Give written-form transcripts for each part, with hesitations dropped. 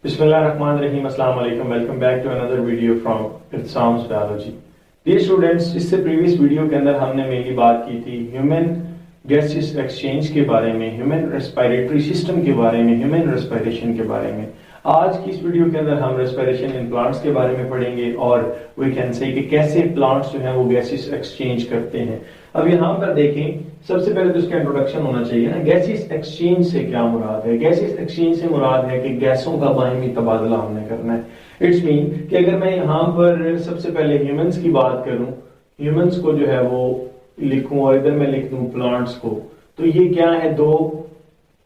बिस्मिल्लाहिर्रहमानिर्रहीम, अस्सलाम वालेकुम। Welcome back to another video from Irtisam's biology. Dear students, इससे प्रीवियस वीडियो के अंदर हमने मेनली बात की थी ह्यूमन गैसेस एक्सचेंज के बारे में, ह्यूमन रेस्पिरेटरी सिस्टम के बारे में, ह्यूमन रेस्पिरेशन के बारे में। आज की इस वीडियो के अंदर हम रेस्पिरेशन इन प्लांट्स के बारे में पढ़ेंगे और वी कैन से कि कैसे प्लांट्स जो हैं वो गैसेस एक्सचेंज करते हैं। अब यहाँ पर देखें, सबसे पहले तो इसका इंट्रोडक्शन होना चाहिए ना। गैसेस एक्सचेंज से क्या मुराद है? गैसेस एक्सचेंज से मुराद है कि गैसों का बाहिमी तबादला हमने करना है। इट्स मीन कि अगर मैं यहाँ पर सबसे पहले ह्यूमंस की बात करूं, ह्यूमंस को जो है वो लिखूं और इधर मैं लिख दूं प्लांट्स को, तो ये क्या है? दो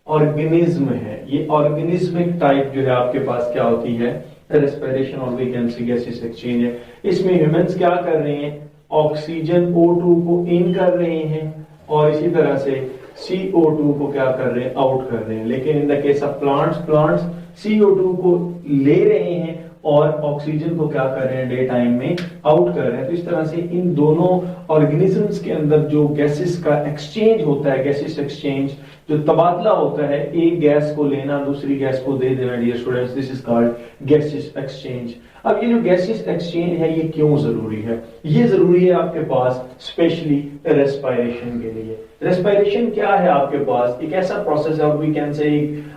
ऑर्गेनिज्म है। ये ऑर्गेनिज्मिक टाइप जो है आपके पास क्या होती है? रेस्पिरेशन और we can see gases exchange है। इसमें ह्यूमंस क्या कर रहे हैं? ऑक्सीजन O2 को इन कर रहे हैं और इसी तरह से CO2 को क्या कर रहे हैं? आउट कर रहे हैं। लेकिन in the case of plants CO2 को ले रहे हैं और ऑक्सीजन को क्या कर रहे हैं? डे टाइम में आउट कर रहे हैं। तो इस तरह से इन दोनों ऑर्गेनिजम्स के अंदर जो गैसेस का एक्सचेंज होता है, गैसेस एक्सचेंज जो तबादला होता है, एक गैस को लेना दूसरी गैस को दे देना, dear students, this is called gases exchange. अब ये जो गैसेस एक्सचेंज है ये क्यों जरूरी है? ये जरूरी है आपके पास स्पेशली रेस्पिरेशन के लिए। रेस्पिरेशन क्या है आपके पास? एक ऐसा प्रोसेस है और we can say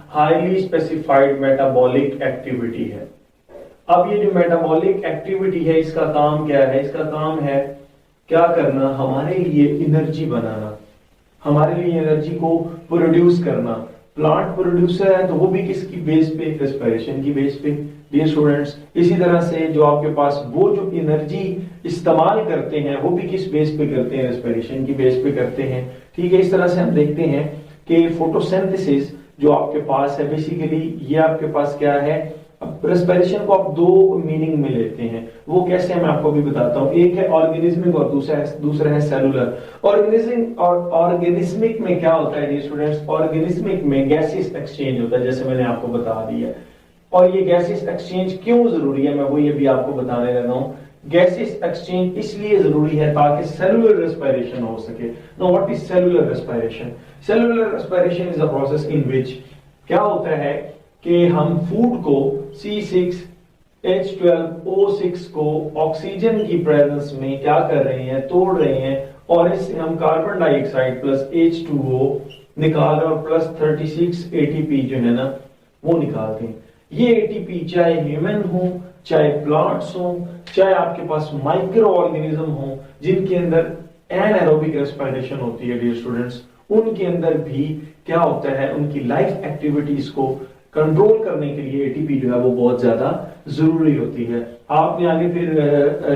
highly specified metabolic activity है। अब ये जो मेटाबॉलिक एक्टिविटी है इसका काम क्या है? इसका काम है क्या करना? हमारे लिए एनर्जी बनाना, हमारे लिए एनर्जी को प्रोड्यूस करना। प्लांट प्रोड्यूसर है तो वो भी किसकी बेस पे? रेस्पिरेशन की बेस पे, डियर स्टूडेंट्स। इसी तरह से जो आपके पास वो जो एनर्जी इस्तेमाल करते हैं वो भी किस बेस पे करते हैं? रेस्पिरेशन की बेस पे करते हैं। ठीक है, इस तरह से हम देखते हैं कि फोटोसिंथेसिस जो आपके पास है, बेसिकली ये आपके पास क्या है? रेस्पिरेशन को आप दो मीनिंग में लेते हैं। वो कैसे है मैं आपको भी बताता हूं। एक है ऑर्गेनिज्मिक और दूसरा है सेलुलर। ऑर्गेनिज्मिक में क्या होता है डियर स्टूडेंट्स? ऑर्गेनिज्मिक में गैसेस एक्सचेंज होता है, जैसे मैंने आपको बता दिया। और ये गैसेस एक्सचेंज क्यों जरूरी है मैं वो ये भी आपको बताने लगा हूं। गैसेस एक्सचेंज इसलिए जरूरी है ताकि सेलुलर रेस्पिरेशन हो सके। Now what is cellular respiration? Cellular respiration is a process in which क्या होता है कि हम फूड को C6H12O6 को ऑक्सीजन की प्रेजेंस में क्या कर रहे हैं? तोड़ रहे हैं और इससे हम कार्बन डाइऑक्साइड प्लस H2O निकाल रहे हैं और प्लस 36 ATP जो है ना वो निकालते हैं। ये ATP चाहे ह्यूमन हो, चाहे प्लांट्स हो, चाहे आपके पास माइक्रो ऑर्गेनिज्म हो जिनके अंदर एनाएरोबिक रेस्पिरेशन होती है डियर स्टूडेंट्स, उनके अंदर भी क्या होता है? उनकी लाइफ एक्टिविटीज को कंट्रोल करने के लिए एटीपी जो है वो बहुत ज्यादा जरूरी होती है। आपने आगे फिर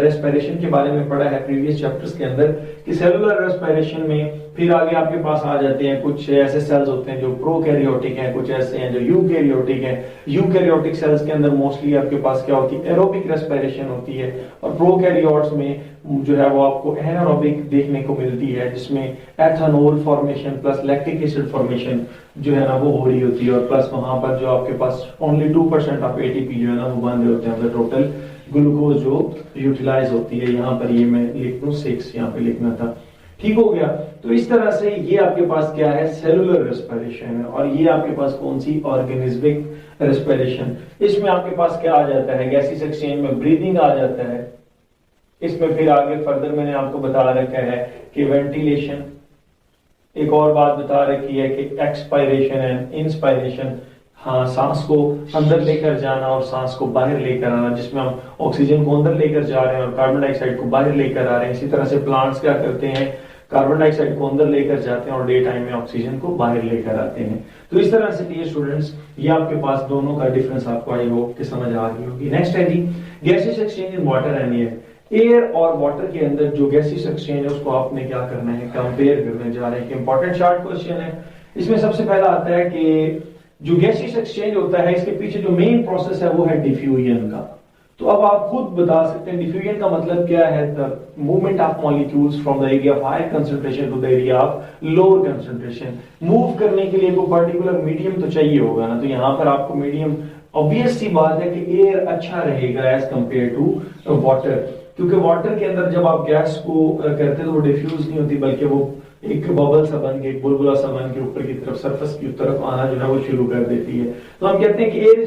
रेस्पिरेशन के बारे में पढ़ा है प्रीवियस चैप्टर्स के अंदर कि सेलुलर रेस्पिरेशन में फिर आगे आपके पास आ जाते हैं कुछ ऐसे सेल्स होते हैं जो प्रोकैरियोटिक हैं, कुछ ऐसे हैं जो यूकैरियोटिक हैं। यूकैरियोटिक सेल्स के अंदर मोस्टली आपके पास क्या होती है? एरोबिक रेस्पिरेशन होती है और प्रोकैरियोट्स में जो है वो आपको एनारोबिक देखने को मिलती है, जिसमें ethanol formation plus lactic acid formation जो है ना वो हो रही होती है और प्लस वहां पर जो आपके पास ओनली 2% ऑफ एटीपी जो है ना वो बन रहे होते हैं। टोटल ग्लूकोज जो यूटिलाइज होती है, यहाँ पर ये मैं लिख दूं 6, यहाँ पे लिखना था, ठीक हो गया। तो इस तरह से ये आपके पास क्या है? सेलुलर रेस्पिरेशन है। और ये आपके पास कौन सी? Organismic respiration. इसमें आपके पास क्या आ जाता है? गैसेस एक्सचेंज में ब्रीदिंग आ जाता है। इसमें फिर आगे फर्दर मैंने आपको बता रखा है कि वेंटिलेशन, एक और बात बता रखी है कि एक्सपायरेशन एंड इंस्पायरेशन। हाँ, सांस को अंदर लेकर जाना और सांस को बाहर लेकर आना, जिसमें हम ऑक्सीजन को अंदर लेकर जा रहे हैं और कार्बन डाइऑक्साइड को बाहर लेकर आ रहे हैं। इसी तरह से प्लांट्स क्या करते हैं? कार्बन डाइऑक्साइड को अंदर लेकर जाते हैं और डे टाइम में ऑक्सीजन को बाहर लेकर आते हैं। तो इस तरह से डियर स्टूडेंट्स ये आपके पास दोनों का डिफरेंस आपको आई होप कि समझ आ गई होगी। नेक्स्ट है जी gases exchange in water and air. Air और वाटर के अंदर जो गैसेस एक्सचेंज है उसको आपने क्या करना है? कंपेयर करने जा रहे हैं। इंपॉर्टेंट शॉर्ट क्वेश्चन है। इसमें सबसे पहला आता है कि जो गैसेस एक्सचेंज होता है इसके पीछे जो मेन प्रोसेस है वो है डिफ्यूजन का। तो अब आप खुद बता सकते हैं डिफ्यूजन का मतलब क्या है? The movement of molecules from the area of higher concentration to the area of lower concentration. Move करने के लिए कोई पर्टिकुलर मीडियम तो चाहिए होगा ना, तो यहाँ पर आपको मीडियम, ऑब्वियस सी बात है कि एयर अच्छा रहेगा एज कंपेयर टू वाटर, क्योंकि वाटर के अंदर जब आप गैस को करते हैं तो वो डिफ्यूज नहीं होती बल्कि वो एक बबल सा बन के, एक बुलबुला सा बन के ऊपर की तरफ सरफेस की तरफ आना जो है वो शुरू कर देती है। तो हम कहते हैं कि air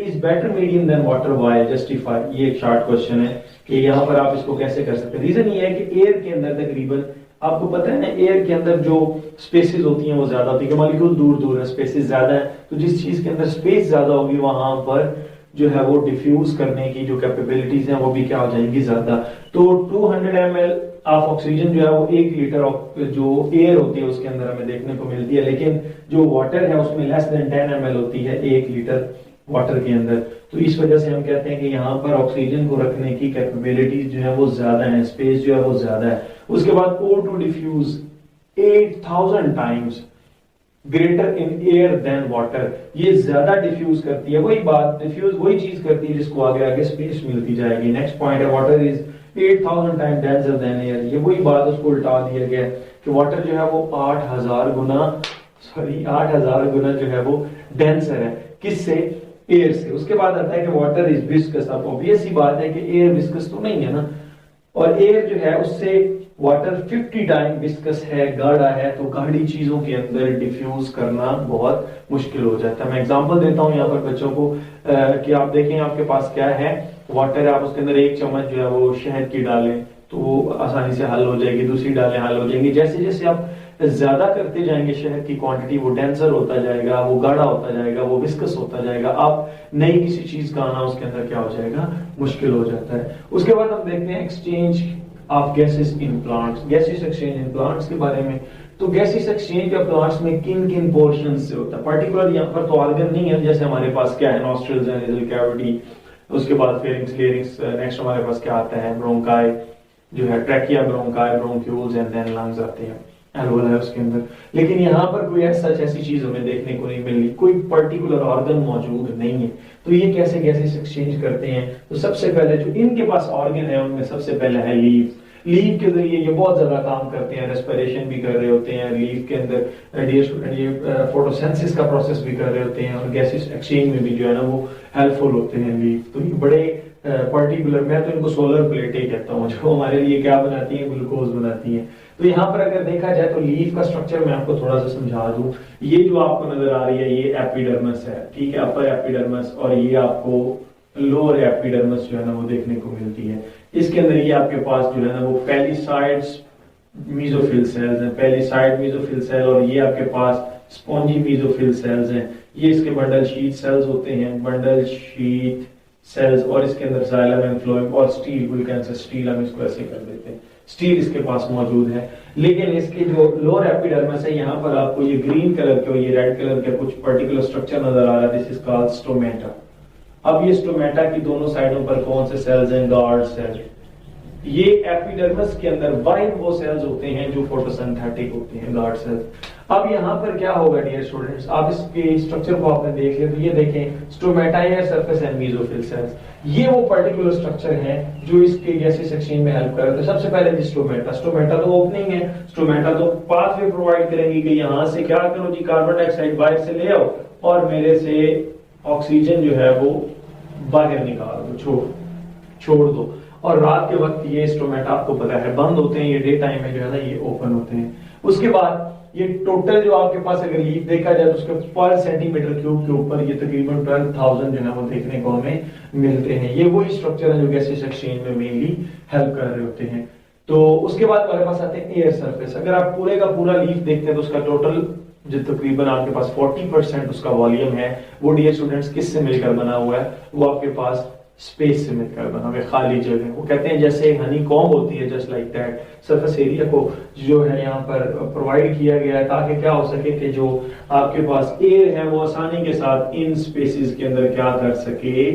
is better medium than water, why justify. ये एक शॉर्ट क्वेश्चन है कि यहाँ पर आप इसको कैसे कर सकते हैं। रीजन ये है कि एयर के अंदर तकरीबन आपको पता है ना, एयर के अंदर जो स्पेसेस होती हैं वो ज्यादा होती है, मॉलिक्यूल दूर दूर है, स्पेसेस ज्यादा है, तो जिस चीज के अंदर स्पेस ज्यादा होगी वहां पर जो है वो डिफ्यूज करने की जो कैपेबिलिटीज हैं वो भी क्या हो जाएंगी, ज्यादा। तो 200 ml ऑफ ऑक्सीजन जो है वो 1 लीटर जो एयर होती है उसके अंदर हमें देखने को मिलती है, लेकिन जो वाटर है उसमें लेस देन 10 ml होती है 1 लीटर वाटर के अंदर। तो इस वजह से हम कहते हैं कि यहाँ पर ऑक्सीजन को रखने की कैपेबिलिटीज जो है वो ज्यादा है, स्पेस जो है वो ज्यादा है। उसके बाद O2 diffuse 8000 times greater in air than water, ये ज्यादा डिफ्यूज करती है। वही बात, डिफ्यूज वही चीज करती है जिसको आगे आगे स्पेस मिलती जाएगी। नेक्स्ट पॉइंट है water is 8000 time denser then air, ये वही बात उसको उल्टा दिया गया कि वाटर जो है वो 8000 गुना जो है वो डेंसर है, किससे, एयर से। उसके बाद आता है कि वाटर इज विस्कस। अब ऑब्वियस सी बात है कि एयर विस्कस तो नहीं है ना, और एयर जो है उससे वाटर 50 टाइम विस्कस है, गाढ़ा है, तो गाढ़ी चीजों के अंदर डिफ्यूज करना बहुत मुश्किल हो जाता है। मैं एग्जांपल देता हूं यहाँ पर बच्चों को कि आप देखें आपके पास क्या है, वाटर है, आप उसके अंदर 1 चम्मच जो है वो शहद की डालें तो वो आसानी से हल हो जाएगी, दूसरी डालें हल हो जाएंगी। जैसे जैसे आप ज्यादा करते जाएंगे शहद की क्वांटिटी, वो डेंसर होता जाएगा, वो गाढ़ा होता जाएगा, वो विस्कस होता जाएगा। आप नई किसी चीज का आना उसके अंदर क्या हो जाएगा, मुश्किल हो जाता है। उसके बाद हम देखते हैं exchange of gases in plants, gases exchange in plants के बारे में। तो गैसेस एक्सचेंज या प्लांट्स में किन किन पोर्शन से होता है, पर्टिकुलर यहाँ पर तो ऑर्गन नहीं है, जैसे हमारे पास क्या है, नॉस्ट्रल्स एंड नेजल कैविटी, उसके बाद फेरिंग्स, लेरिंग्स, नेक्स्ट हमारे पास क्या आता है, ब्रोंकाई जो है, trachea, bronchi, bronchioles and then lungs आते हैं, एल्वोल है उसके अंदर। लेकिन यहाँ पर कोई ऐसी चीज हमें देखने को नहीं मिल रही, कोई पर्टिकुलर ऑर्गन मौजूद नहीं है। तो ये कैसे गैसेस एक्सचेंज करते हैं, तो सबसे पहले जो इनके पास ऑर्गन है उनमें सबसे पहले है लीव। लीव के जरिए ये बहुत ज्यादा काम करते हैं, रेस्पिरेशन भी कर रहे होते हैं लीव के अंदर, डियर स्टूडेंट, ये फोटोसिंथेसिस का प्रोसेस भी कर रहे होते हैं, और गैसेस एक्सचेंज में भी जो है ना वो हेल्पफुल होते हैं लीव। तो ये बड़े पर्टिकुलर, मैं तो इनको सोलर प्लेट ही कहता हूँ, जो हमारे लिए क्या बनाती है, ग्लूकोज बनाती है। तो यहाँ पर अगर देखा जाए तो लीफ का स्ट्रक्चर मैं आपको थोड़ा सा समझा दूं। ये जो आपको नजर आ रही है ये एपिडर्मिस है, ठीक है, अपर एपिडर्मिस, और ये आपको लोअर एपिडर्मिस जो है ना वो देखने को मिलती है। इसके अंदर ये आपके पास जो है ना वो पेलिसाइड्स मीजोफिल सेल्स हैं, पेलिसाइड मीजोफिल सेल, और ये आपके पास स्पॉन्जी मीजोफिल सेल्स हैं। ये इसके बंडल शीथ सेल्स होते हैं, बंडल शीथ सेल्स, और इसके अंदर जाइलम एंड फ्लोएम और स्टील, वुल्केंस स्टील, हम इसको ऐसे कर देते हैं, स्टील इसके पास मौजूद है। लेकिन इसके जो लोअर एपिडर्मिस है यहाँ पर आपको ये ग्रीन कलर के और ये रेड कलर के कुछ पर्टिकुलर स्ट्रक्चर नजर आ रहा है, दिस इज कॉल्ड स्टोमेटा। अब ये स्टोमेटा की दोनों साइडों पर कौन से सेल्स हैं, गार्ड सेल। ये एपिडर्मिस के अंदर वाइट वो सेल्स होते हैं जो फोटोसिंथेटिक होते हैं, गार्ड सेल्स। अब यहाँ पर क्या होगा डियर स्टूडेंट्स, आप इसके स्ट्रक्चर को आपने देख लिया, तो ये देखें stomata air surface and mesophyll cells, ये वो पर्टिकुलर स्ट्रक्चर है जो इसके गैसेस एक्सचेंज में हेल्प कर रहे थे। सबसे पहले स्टोमेटा, स्टोमेटा तो ओपनिंग है, स्टोमेटा तो पाथवे प्रोवाइड करेंगी कि यहाँ से क्या करो जी, कार्बन डाइऑक्साइड बाहर से ले आओ और मेरे से ऑक्सीजन जो है वो बाहर निकाल दो, छोड़ दो। और रात के वक्त ये स्टोमेटा आपको पता है बंद होते हैं, ये डे टाइम में जो है ना ये ओपन होते हैं। उसके बाद ये टोटल जो आपके पास अगर लीफ देखा जाए तो उसके पर सेंटीमीटर क्यूब के ऊपर ये तकरीबन 12,000 जो है वो देखने को हमें मिलते हैं। ये वही स्ट्रक्चर है जो गैसेस एक्सचेंज में मेनली हेल्प कर रहे होते हैं। तो उसके बाद हमारे पास आते हैं एयर सरफेस। अगर आप पूरे का पूरा लीफ देखते हैं तो उसका टोटल जो तकरीबन आपके पास 40% उसका वॉल्यूम है, वो डियर स्टूडेंट्स किससे मिलकर बना हुआ है, वो आपके पास स्पेस से मिलकर बना हुआ है, खाली जगह। वो कहते हैं जैसे हनी कॉम्ब होती है, just like that surface area को जो है यहाँ पर प्रोवाइड किया गया है ताकि क्या हो सके कि जो आपके पास एयर है वो आसानी के साथ इन स्पेसेस के अंदर क्या कर सके,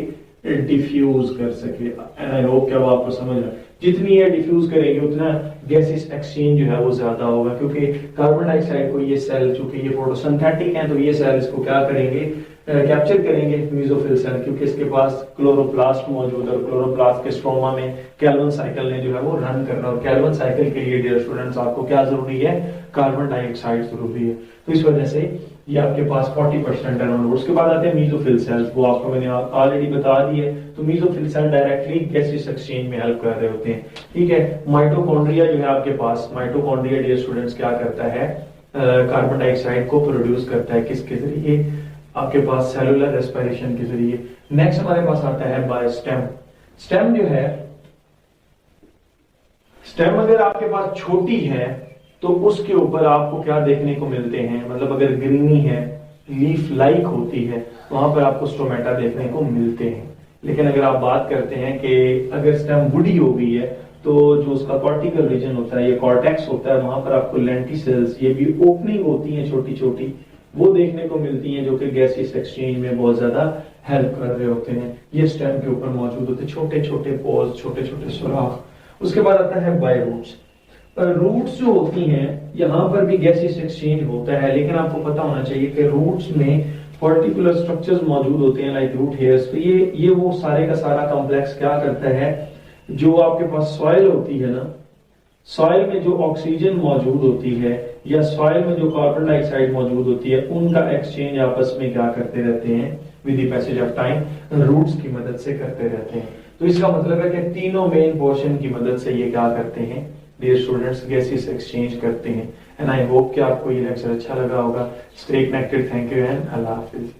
डिफ्यूज कर सके। एंड आई होप कि अब आपको समझ आए, जितनी एयर डिफ्यूज करेगी उतना गैसेस एक्सचेंज जो है वो ज्यादा होगा, क्योंकि कार्बन डाइऑक्साइड को ये सेल, चूंकि ये फोटोसिंथेटिक है तो ये सेल इसको क्या करेंगे, कैप्चर करेंगे मीजोफिल सेल, क्योंकि इसके पास क्लोरोप्लास्ट मौजूद है और क्लोरोप्लास्ट के स्ट्रोमा में कैल्विन साइकिल ने जो है वो रन करना, और कैल्विन साइकिल के लिए डियर स्टूडेंट्स आपको क्या जरूरी है, कार्बन डाइऑक्साइड जरूरी है। तो इस वजह से ये आपके पास 40% अराउंड। उसके बाद आते हैं मीजोफिल सेल्स, वो आपको मैंने ऑलरेडी बता दी है। तो mesophyll cell directly gaseous exchange में हेल्प कर रहे होते हैं, ठीक है। माइटोकॉन्ड्रिया जो है आपके पास, माइटोकॉन्ड्रिया डियर स्टूडेंट्स क्या करता है, कार्बन डाइऑक्साइड को प्रोड्यूस करता है, किसके जरिए, आपके पास सेलुलर रेस्पिरेशन के जरिए। नेक्स्ट हमारे पास आता है बायोस्टेम। स्टेम जो है, स्टेम अगर आपके पास छोटी है तो उसके ऊपर आपको क्या देखने को मिलते हैं, मतलब अगर ग्रीनी है, लीफ लाइक होती है, वहां पर आपको स्टोमेटा देखने को मिलते हैं। लेकिन अगर आप बात करते हैं कि अगर स्टेम वुडी हो गई है तो जो उसका कॉर्टिकल रीजन होता है, ये कॉर्टेक्स होता है, वहां पर आपको लेंटिसेल्स, ये भी ओपनिंग होती है छोटी छोटी, वो देखने को मिलती हैं, जो कि गैसियस एक्सचेंज में बहुत ज्यादा हेल्प कर रहे होते हैं। ये स्टेम के ऊपर मौजूद होते हैं छोटे छोटे पोर्स, छोटे छोटे सुराख। उसके बाद आता है बाय रूट्स। रूट्स जो होती हैं, यहाँ पर भी गैसियस एक्सचेंज होता है, लेकिन आपको पता होना चाहिए कि रूट्स में पर्टिकुलर स्ट्रक्चर्स मौजूद होते हैं लाइक रूट हेयर्स। तो ये वो सारे का सारा कॉम्प्लेक्स क्या करता है, जो आपके पास सॉइल होती है ना, सॉइल में जो ऑक्सीजन मौजूद होती है या सॉइल में जो कार्बन डाइऑक्साइड मौजूद होती है, उनका एक्सचेंज आपस में क्या करते रहते हैं, with the passage of time roots की मदद से करते रहते हैं। तो इसका मतलब है कि तीनों मेन पोर्शन की मदद से ये क्या करते हैं, डियर स्टूडेंट्स, गैसेस एक्सचेंज करते हैं। एंड आई होप कि आपको ये लेक्चर अच्छा लगा होगा। Stay connected, thank you and Allah Hafiz.